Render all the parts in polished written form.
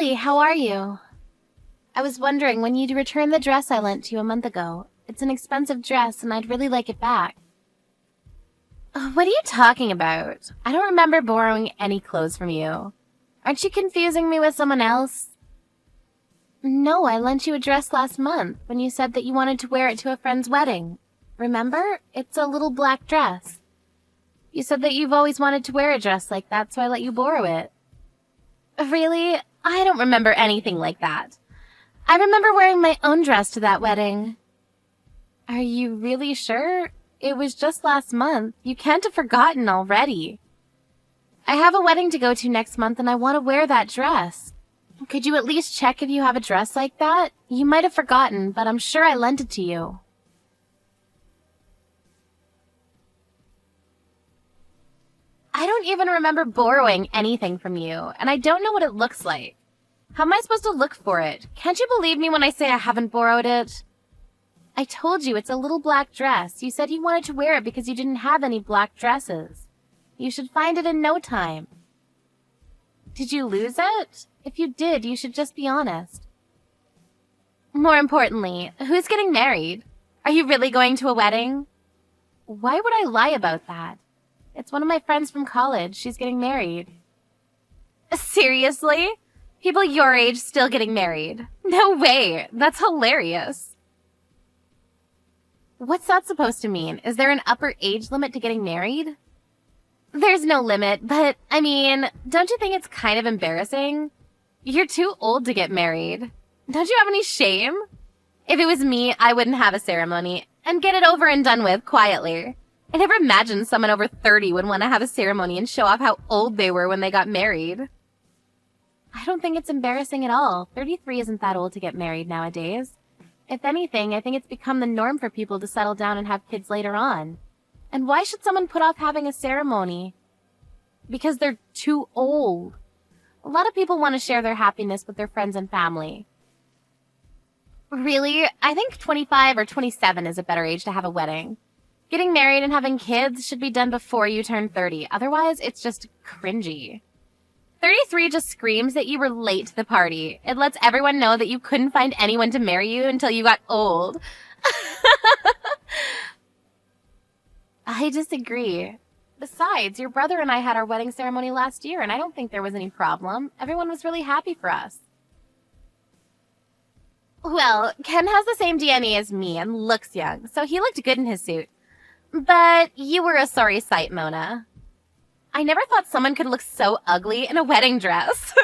Lily, how are you? I was wondering when you'd return the dress I lent you a month ago. It's an expensive dress, and I'd really like it back. What are you talking about? I don't remember borrowing any clothes from you. Aren't you confusing me with someone else? No, I lent you a dress last month when you said that you wanted to wear it to a friend's wedding. Remember? It's a little black dress. You said that you've always wanted to wear a dress like that, so I let you borrow it. Really? I don't remember anything like that. I remember wearing my own dress to that wedding. Are you really sure? It was just last month. You can't have forgotten already. I have a wedding to go to next month and I want to wear that dress. Could you at least check if you have a dress like that? You might have forgotten, but I'm sure I lent it to you. I don't even remember borrowing anything from you, and I don't know what it looks like. How am I supposed to look for it? Can't you believe me when I say I haven't borrowed it? I told you it's a little black dress. You said you wanted to wear it because you didn't have any black dresses. You should find it in no time. Did you lose it? If you did, you should just be honest. More importantly, who's getting married? Are you really going to a wedding? Why would I lie about that? It's one of my friends from college. She's getting married. Seriously? People your age still getting married? No way. That's hilarious. What's that supposed to mean? Is there an upper age limit to getting married? There's no limit, but, I mean, don't you think it's kind of embarrassing? You're too old to get married. Don't you have any shame? If it was me, I wouldn't have a ceremony and get it over and done with quietly. I never imagined someone over 30 would want to have a ceremony and show off how old they were when they got married. I don't think it's embarrassing at all. 33 isn't that old to get married nowadays. If anything, I think it's become the norm for people to settle down and have kids later on. And why should someone put off having a ceremony? Because they're too old. A lot of people want to share their happiness with their friends and family. Really? I think 25 or 27 is a better age to have a wedding. Getting married and having kids should be done before you turn 30. Otherwise, it's just cringy. 33 just screams that you were late to the party. It lets everyone know that you couldn't find anyone to marry you until you got old. I disagree. Besides, your brother and I had our wedding ceremony last year, and I don't think there was any problem. Everyone was really happy for us. Well, Ken has the same DNA as me and looks young, so he looked good in his suit. But you were a sorry sight, Mona. I never thought someone could look so ugly in a wedding dress.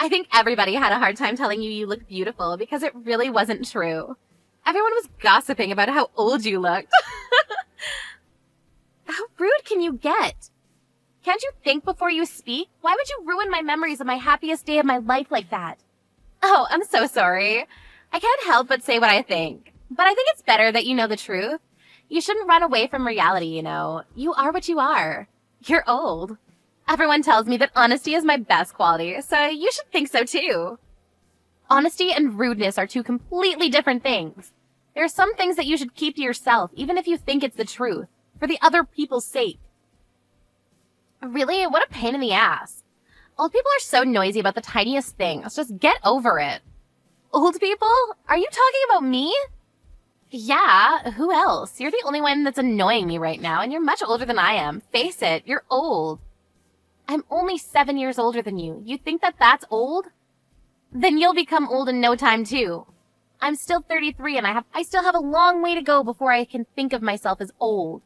I think everybody had a hard time telling you you looked beautiful because it really wasn't true. Everyone was gossiping about how old you looked. How rude can you get? Can't you think before you speak? Why would you ruin my memories of my happiest day of my life like that? Oh, I'm so sorry. I can't help but say what I think. But I think it's better that you know the truth. You shouldn't run away from reality, you know. You are what you are. You're old. Everyone tells me that honesty is my best quality, so you should think so too. Honesty and rudeness are two completely different things. There are some things that you should keep to yourself, even if you think it's the truth, for the other people's sake. Really? What a pain in the ass. Old people are so noisy about the tiniest things. Just get over it. Old people? Are you talking about me? Yeah, who else? You're the only one that's annoying me right now, and you're much older than I am. Face it, you're old. I'm only 7 years older than you. You think that that's old? Then you'll become old in no time, too. I'm still 33, and I still have a long way to go before I can think of myself as old.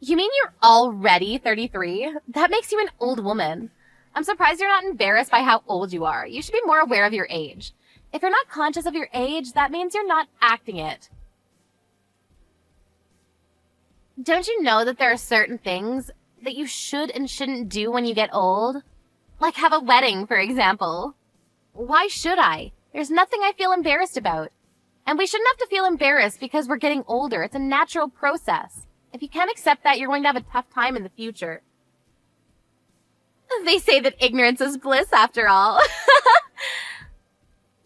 You mean you're already 33? That makes you an old woman. I'm surprised you're not embarrassed by how old you are. You should be more aware of your age. If you're not conscious of your age, that means you're not acting it. Don't you know that there are certain things that you should and shouldn't do when you get old? Like have a wedding, for example. Why should I? There's nothing I feel embarrassed about. And we shouldn't have to feel embarrassed because we're getting older. It's a natural process. If you can't accept that, you're going to have a tough time in the future. They say that ignorance is bliss after all.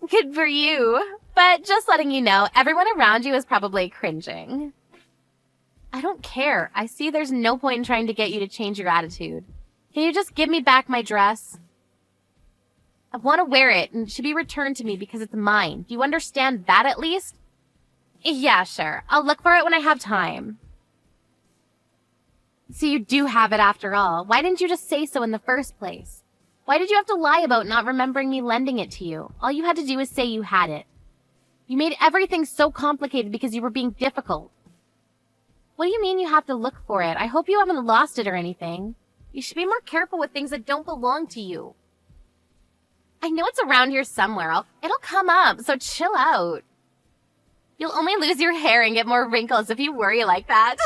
Good for you. But just letting you know, everyone around you is probably cringing. I don't care. I see there's no point in trying to get you to change your attitude. Can you just give me back my dress? I want to wear it, and it should be returned to me because it's mine. Do you understand that at least? Yeah, sure. I'll look for it when I have time. So you do have it after all. Why didn't you just say so in the first place? Why did you have to lie about not remembering me lending it to you? All you had to do was say you had it. You made everything so complicated because you were being difficult. What do you mean you have to look for it? I hope you haven't lost it or anything. You should be more careful with things that don't belong to you. I know it's around here somewhere. It'll come up, so chill out. You'll only lose your hair and get more wrinkles if you worry like that.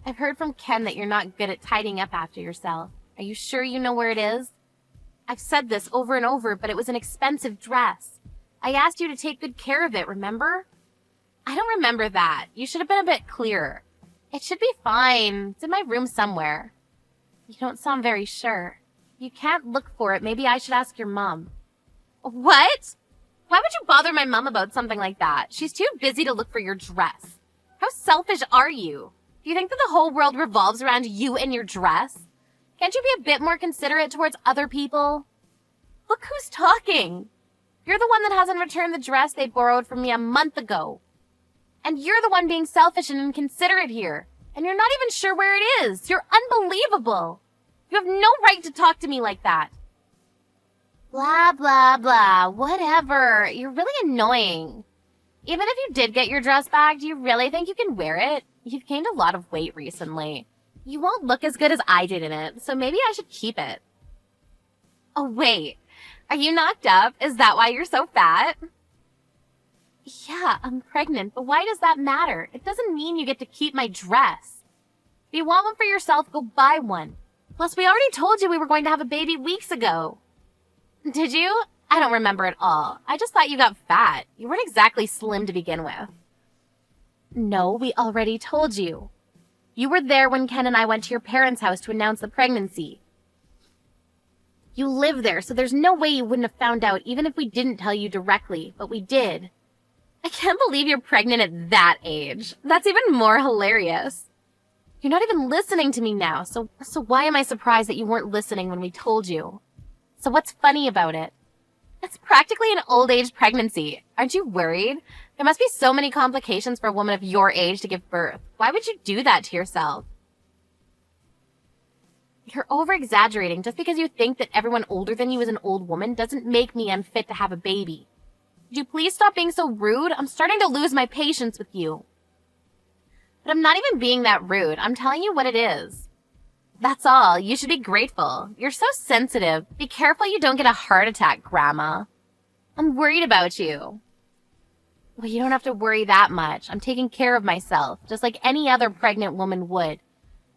I've heard from Ken that you're not good at tidying up after yourself. Are you sure you know where it is? I've said this over and over, but it was an expensive dress. I asked you to take good care of it, remember? I don't remember that. You should have been a bit clearer. It should be fine. It's in my room somewhere. You don't sound very sure. You can't look for it. Maybe I should ask your mom. What? Why would you bother my mom about something like that? She's too busy to look for your dress. How selfish are you? Do you think that the whole world revolves around you and your dress? Can't you be a bit more considerate towards other people? Look who's talking. You're the one that hasn't returned the dress they borrowed from me a month ago. And you're the one being selfish and inconsiderate here. And you're not even sure where it is. You're unbelievable. You have no right to talk to me like that. Blah, blah, blah. Whatever. You're really annoying. Even if you did get your dress back, do you really think you can wear it? You've gained a lot of weight recently. You won't look as good as I did in it, so maybe I should keep it. Oh, wait. Are you knocked up? Is that why you're so fat? Yeah, I'm pregnant, but why does that matter? It doesn't mean you get to keep my dress. If you want one for yourself, go buy one. Plus, we already told you we were going to have a baby weeks ago. Did you? I don't remember at all. I just thought you got fat. You weren't exactly slim to begin with. No, we already told you. You were there when Ken and I went to your parents' house to announce the pregnancy. You live there, so there's no way you wouldn't have found out even if we didn't tell you directly, but we did. I can't believe you're pregnant at that age. That's even more hilarious. You're not even listening to me now, so why am I surprised that you weren't listening when we told you? So what's funny about it? It's practically an old age pregnancy. Aren't you worried? There must be so many complications for a woman of your age to give birth. Why would you do that to yourself? You're over-exaggerating. Just because you think that everyone older than you is an old woman doesn't make me unfit to have a baby. Would you please stop being so rude? I'm starting to lose my patience with you. But I'm not even being that rude. I'm telling you what it is. That's all. You should be grateful. You're so sensitive. Be careful you don't get a heart attack, Grandma. I'm worried about you. Well, you don't have to worry that much. I'm taking care of myself, just like any other pregnant woman would.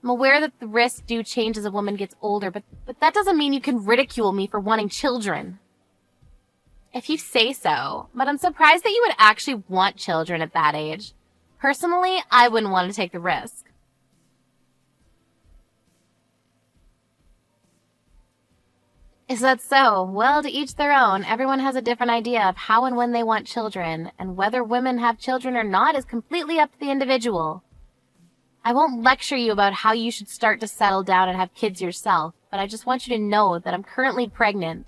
I'm aware that the risks do change as a woman gets older, but that doesn't mean you can ridicule me for wanting children. If you say so, but I'm surprised that you would actually want children at that age. Personally, I wouldn't want to take the risk. Is that so? Well, to each their own. Everyone has a different idea of how and when they want children, and whether women have children or not is completely up to the individual. I won't lecture you about how you should start to settle down and have kids yourself, but I just want you to know that I'm currently pregnant.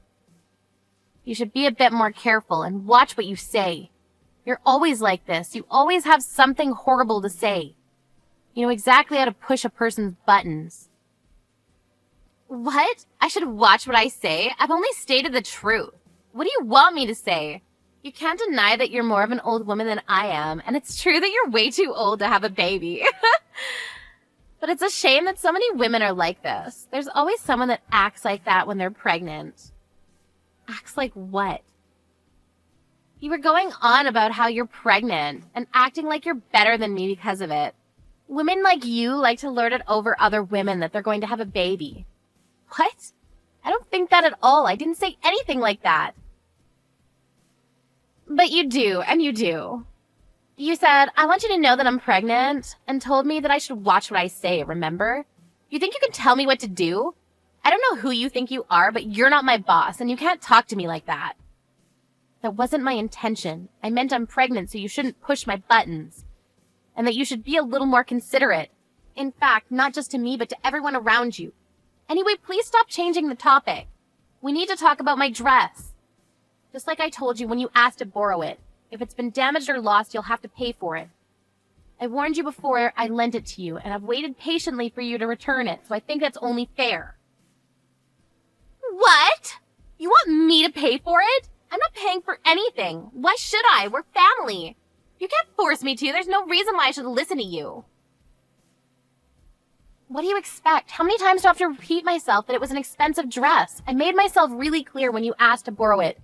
You should be a bit more careful and watch what you say. You're always like this. You always have something horrible to say. You know exactly how to push a person's buttons. What? I should watch what I say? I've only stated the truth. What do you want me to say? You can't deny that you're more of an old woman than I am, and it's true that you're way too old to have a baby. But it's a shame that so many women are like this. There's always someone that acts like that when they're pregnant. Acts like what? You were going on about how you're pregnant and acting like you're better than me because of it. Women like you like to lord it over other women that they're going to have a baby. What? I don't think that at all. I didn't say anything like that. But you do, and you do. You said, I want you to know that I'm pregnant, and told me that I should watch what I say, remember? You think you can tell me what to do? I don't know who you think you are, but you're not my boss, and you can't talk to me like that. That wasn't my intention. I meant I'm pregnant, so you shouldn't push my buttons. And that you should be a little more considerate. In fact, not just to me, but to everyone around you. Anyway, please stop changing the topic. We need to talk about my dress. Just like I told you when you asked to borrow it. If it's been damaged or lost, you'll have to pay for it. I warned you before I lent it to you, and I've waited patiently for you to return it, so I think that's only fair. What? You want me to pay for it? I'm not paying for anything. Why should I? We're family. You can't force me to. There's no reason why I should listen to you. What do you expect? How many times do I have to repeat myself that it was an expensive dress? I made myself really clear when you asked to borrow it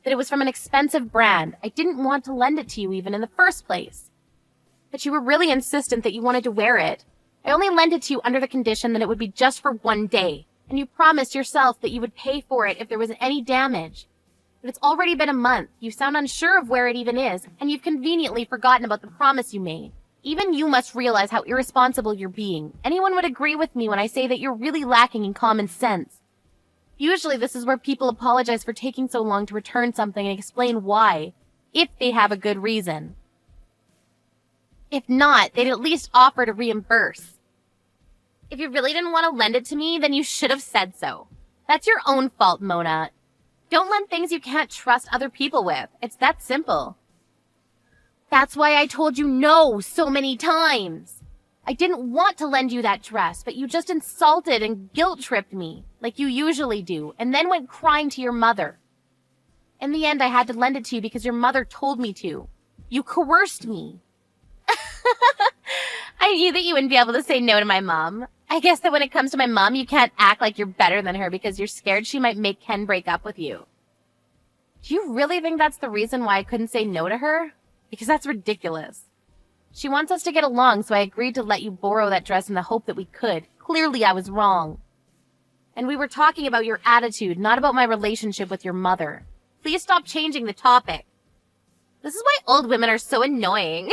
that it was from an expensive brand. I didn't want to lend it to you even in the first place. But you were really insistent that you wanted to wear it. I only lent it to you under the condition that it would be just for one day. And you promised yourself that you would pay for it if there was any damage. But it's already been a month. You sound unsure of where it even is, and you've conveniently forgotten about the promise you made. Even you must realize how irresponsible you're being. Anyone would agree with me when I say that you're really lacking in common sense. Usually this is where people apologize for taking so long to return something and explain why, if they have a good reason. If not, they'd at least offer to reimburse. If you really didn't want to lend it to me, then you should have said so. That's your own fault, Mona. Don't lend things you can't trust other people with. It's that simple. That's why I told you no so many times. I didn't want to lend you that dress, but you just insulted and guilt-tripped me, like you usually do, and then went crying to your mother. In the end, I had to lend it to you because your mother told me to. You coerced me. I knew that you wouldn't be able to say no to my mom. I guess that when it comes to my mom, you can't act like you're better than her because you're scared she might make Ken break up with you. Do you really think that's the reason why I couldn't say no to her? Because that's ridiculous. She wants us to get along, so I agreed to let you borrow that dress in the hope that we could. Clearly, I was wrong. And we were talking about your attitude, not about my relationship with your mother. Please stop changing the topic. This is why old women are so annoying.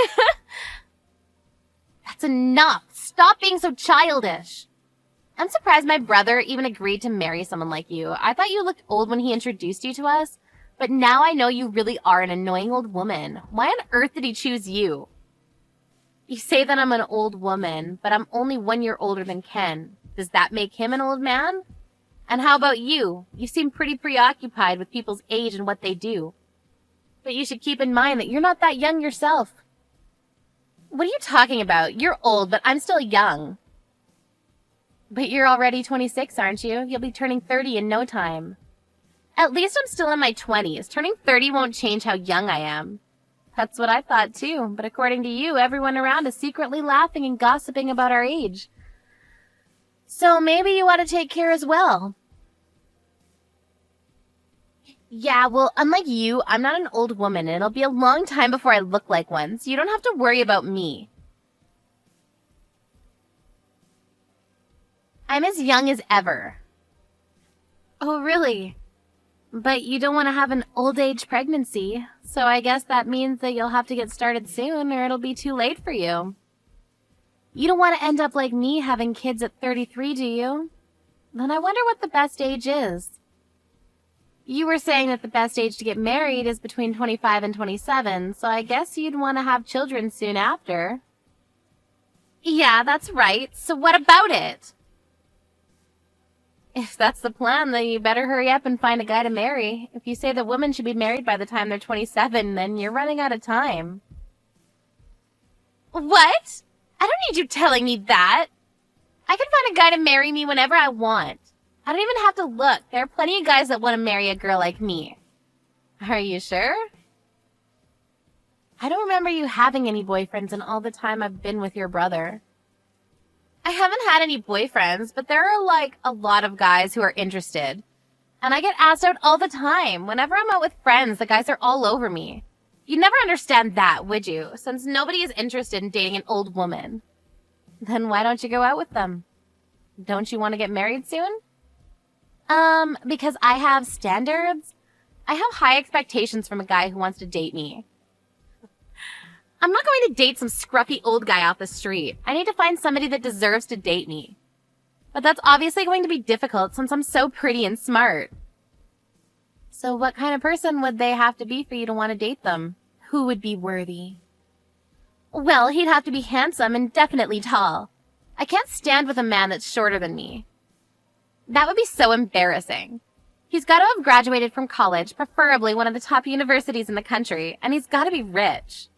That's enough. Stop being so childish. I'm surprised my brother even agreed to marry someone like you. I thought you looked old when he introduced you to us, but now I know you really are an annoying old woman. Why on earth did he choose you? You say that I'm an old woman, but I'm only 1 year older than Ken. Does that make him an old man? And how about you? You seem pretty preoccupied with people's age and what they do. But you should keep in mind that you're not that young yourself. What are you talking about? You're old, but I'm still young. But you're already 26, aren't you? You'll be turning 30 in no time. At least I'm still in my 20s. Turning 30 won't change how young I am. That's what I thought too, but according to you, everyone around is secretly laughing and gossiping about our age. So maybe you ought to take care as well. Yeah, well, unlike you, I'm not an old woman, and it'll be a long time before I look like one, so you don't have to worry about me. I'm as young as ever. Oh, really? But you don't want to have an old age pregnancy, so I guess that means that you'll have to get started soon, or it'll be too late for you. You don't want to end up like me having kids at 33, do you? Then I wonder what the best age is. You were saying that the best age to get married is between 25 and 27, so I guess you'd want to have children soon after. Yeah, that's right. So what about it? If that's the plan, then you better hurry up and find a guy to marry. If you say that women should be married by the time they're 27, then you're running out of time. What? I don't need you telling me that. I can find a guy to marry me whenever I want. I don't even have to look. There are plenty of guys that want to marry a girl like me. Are you sure? I don't remember you having any boyfriends in all the time I've been with your brother. I haven't had any boyfriends, but there are, like, a lot of guys who are interested. And I get asked out all the time. Whenever I'm out with friends, the guys are all over me. You'd never understand that, would you? Since nobody is interested in dating an old woman. Then why don't you go out with them? Don't you want to get married soon? Because I have standards. I have high expectations from a guy who wants to date me. I'm not going to date some scruffy old guy off the street. I need to find somebody that deserves to date me. But that's obviously going to be difficult since I'm so pretty and smart. So what kind of person would they have to be for you to want to date them? Who would be worthy? Well, he'd have to be handsome and definitely tall. I can't stand with a man that's shorter than me. That would be so embarrassing. He's got to have graduated from college, preferably one of the top universities in the country, and he's got to be rich.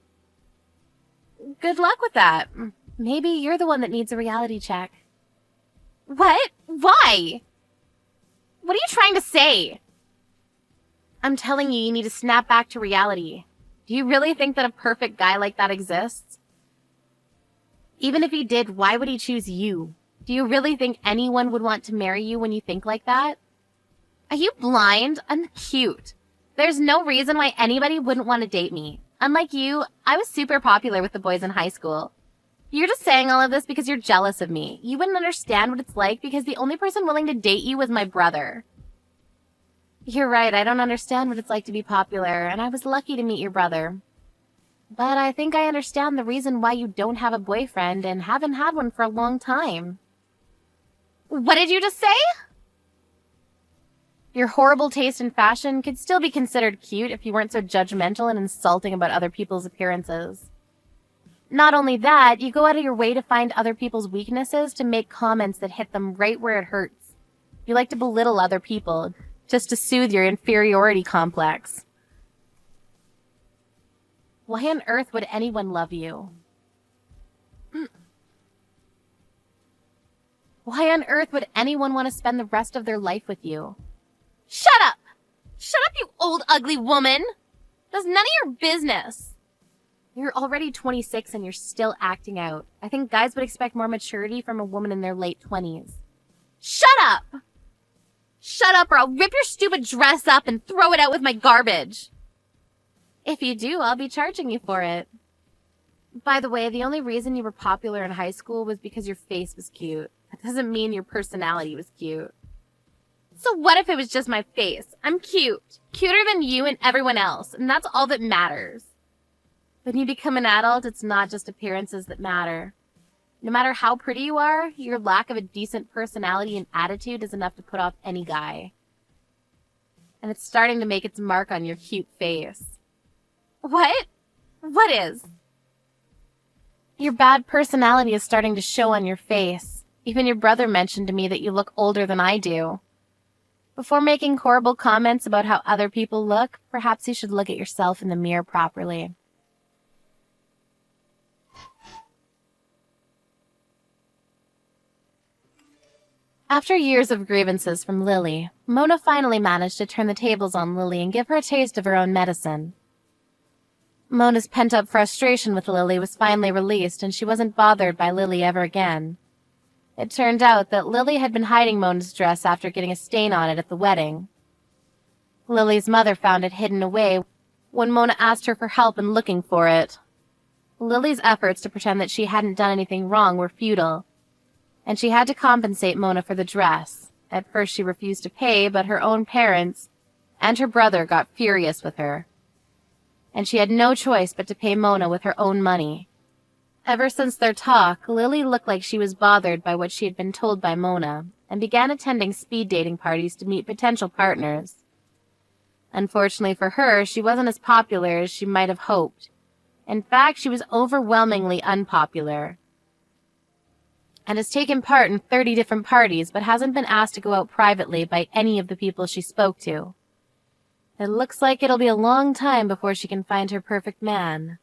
Good luck with that. Maybe you're the one that needs a reality check. What? Why? What are you trying to say? I'm telling you, you need to snap back to reality. Do you really think that a perfect guy like that exists? Even if he did, why would he choose you? Do you really think anyone would want to marry you when you think like that? Are you blind? I'm cute. There's no reason why anybody wouldn't want to date me. Unlike you, I was super popular with the boys in high school. You're just saying all of this because you're jealous of me. You wouldn't understand what it's like because the only person willing to date you was my brother. You're right, I don't understand what it's like to be popular, and I was lucky to meet your brother. But I think I understand the reason why you don't have a boyfriend and haven't had one for a long time. What did you just say? Your horrible taste in fashion could still be considered cute if you weren't so judgmental and insulting about other people's appearances. Not only that, you go out of your way to find other people's weaknesses to make comments that hit them right where it hurts. You like to belittle other people, just to soothe your inferiority complex. Why on earth would anyone love you? Why on earth would anyone want to spend the rest of their life with you? Shut up! Shut up, you old ugly woman! That's none of your business. You're already 26 and you're still acting out. I think guys would expect more maturity from a woman in their late 20s. Shut up! Shut up or I'll rip your stupid dress up and throw it out with my garbage. If you do, I'll be charging you for it. By the way, the only reason you were popular in high school was because your face was cute. That doesn't mean your personality was cute. So what if it was just my face? I'm cute. Cuter than you and everyone else, and that's all that matters. When you become an adult, it's not just appearances that matter. No matter how pretty you are, your lack of a decent personality and attitude is enough to put off any guy. And it's starting to make its mark on your cute face. What? What is? Your bad personality is starting to show on your face. Even your brother mentioned to me that you look older than I do. Before making horrible comments about how other people look, perhaps you should look at yourself in the mirror properly. After years of grievances from Lily, Mona finally managed to turn the tables on Lily and give her a taste of her own medicine. Mona's pent-up frustration with Lily was finally released, and she wasn't bothered by Lily ever again. It turned out that Lily had been hiding Mona's dress after getting a stain on it at the wedding. Lily's mother found it hidden away when Mona asked her for help in looking for it. Lily's efforts to pretend that she hadn't done anything wrong were futile, and she had to compensate Mona for the dress. At first she refused to pay, but her own parents and her brother got furious with her, and she had no choice but to pay Mona with her own money. Ever since their talk, Lily looked like she was bothered by what she had been told by Mona, and began attending speed dating parties to meet potential partners. Unfortunately for her, she wasn't as popular as she might have hoped. In fact, she was overwhelmingly unpopular, and has taken part in 30 different parties, but hasn't been asked to go out privately by any of the people she spoke to. It looks like it'll be a long time before she can find her perfect man.